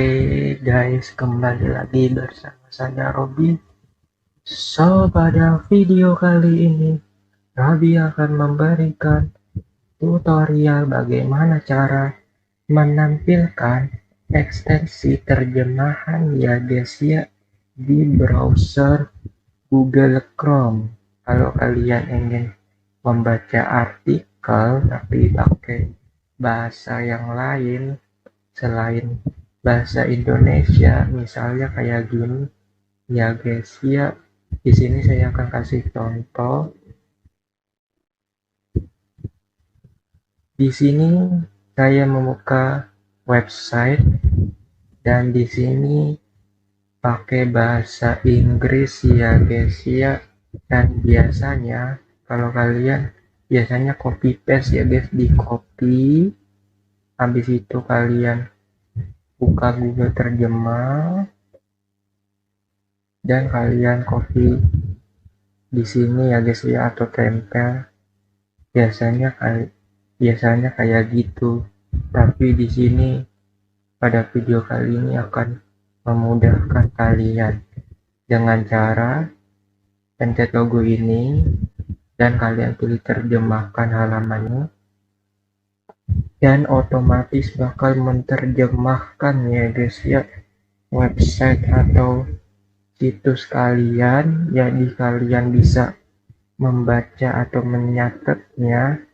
Oke guys, kembali lagi bersama saya Robi. So, pada video kali ini Robi akan memberikan tutorial bagaimana cara menampilkan ekstensi terjemahan ya guys ya di browser Google Chrome. Kalau kalian ingin membaca artikel tapi pakai bahasa yang lain selain bahasa Indonesia, misalnya kayak gini ya guys ya. Di sini saya akan kasih contoh. Di sini saya membuka website dan di sini pakai bahasa Inggris ya guys ya. Dan biasanya kalau kalian biasanya copy paste ya guys, di copy, habis itu kalian buka Google terjemah dan kalian copy di sini ya guys ya, atau tempel biasanya kayak gitu. Tapi di sini pada video kali ini akan memudahkan kalian dengan cara pencet logo ini dan kalian pilih terjemahkan halamannya, dan otomatis bakal menerjemahkan ya guys ya website atau situs kalian. Jadi kalian bisa membaca atau menyatetnya.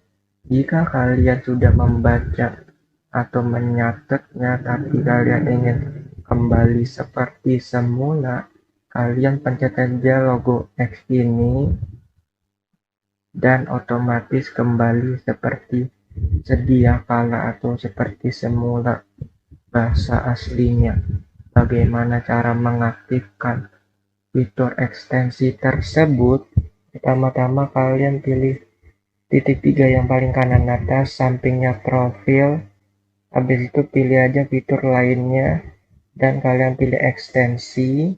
Jika kalian sudah membaca atau menyatetnya tapi kalian ingin kembali seperti semula, kalian pencet aja logo X ini dan otomatis kembali seperti sedia kala atau seperti semula bahasa aslinya. Bagaimana cara mengaktifkan fitur ekstensi tersebut? Pertama-tama kalian pilih titik 3 yang paling kanan atas, sampingnya profil. Habis itu pilih aja fitur lainnya dan kalian pilih ekstensi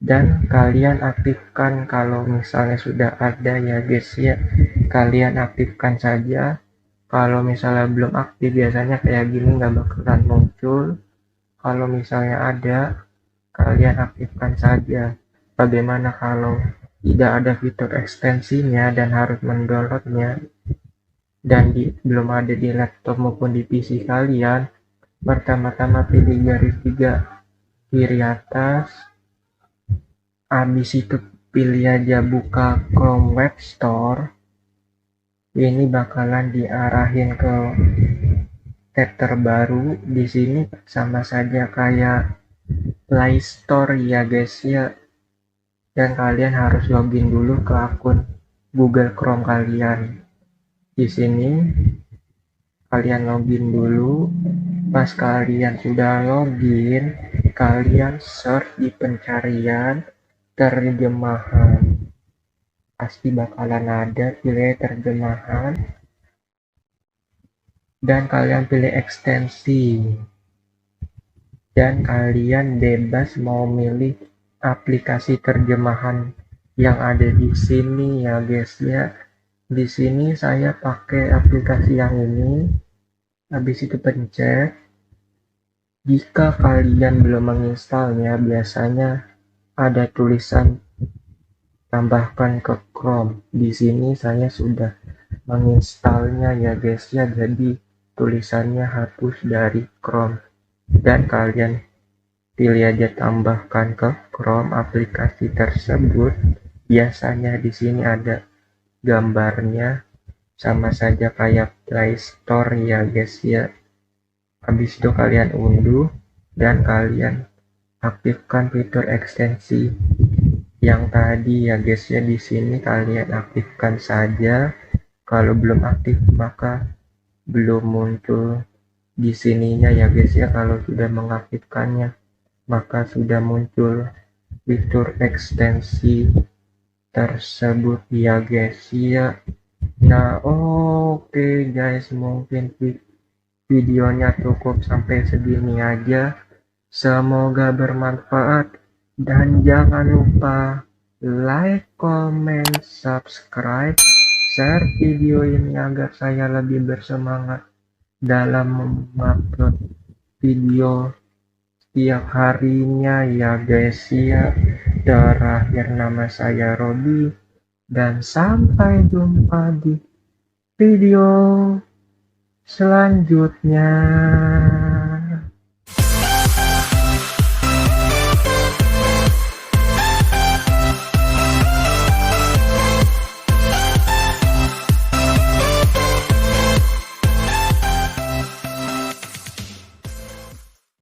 dan kalian aktifkan. Kalau misalnya sudah ada ya guys ya, kalian aktifkan saja. Kalau misalnya belum aktif biasanya kayak gini nggak bakalan muncul. Kalau misalnya ada, kalian aktifkan saja. Bagaimana kalau tidak ada fitur ekstensinya dan harus mendownloadnya dan belum ada di laptop maupun di PC kalian? Pertama-tama pilih garis 3 kiri atas, habis itu pilih aja buka Chrome Web Store. Ini bakalan diarahin ke tab terbaru. Di sini sama saja kayak Play Store ya guys ya, dan kalian harus login dulu ke akun Google Chrome kalian. Di sini kalian login dulu. Pas kalian sudah login, kalian search di pencarian terjemahan, pasti bakalan ada, pilih terjemahan dan kalian pilih ekstensi dan kalian bebas mau milih aplikasi terjemahan yang ada di sini ya guys ya. Di sini saya pakai aplikasi yang ini. Habis itu pencet. Jika kalian belum menginstalnya, biasanya ada tulisan tambahkan ke Chrome. Di sini saya sudah menginstalnya ya guys ya, jadi tulisannya hapus dari Chrome dan kalian pilih aja tambahkan ke Chrome aplikasi tersebut. Biasanya di sini ada gambarnya, sama saja kayak Play Store ya guys ya. Habis itu kalian unduh dan kalian aktifkan fitur ekstensi yang tadi ya guys ya. Di sini kalian aktifkan saja. Kalau belum aktif maka belum muncul di sininya ya guys ya. Kalau sudah mengaktifkannya maka sudah muncul fitur ekstensi tersebut ya guys ya. Nah oke guys, mungkin videonya cukup sampai segini aja. Semoga bermanfaat dan jangan lupa like, comment, subscribe, share video ini agar saya lebih bersemangat dalam mengupload video setiap harinya ya guys ya. Terakhir nama saya Rodi dan sampai jumpa di video selanjutnya.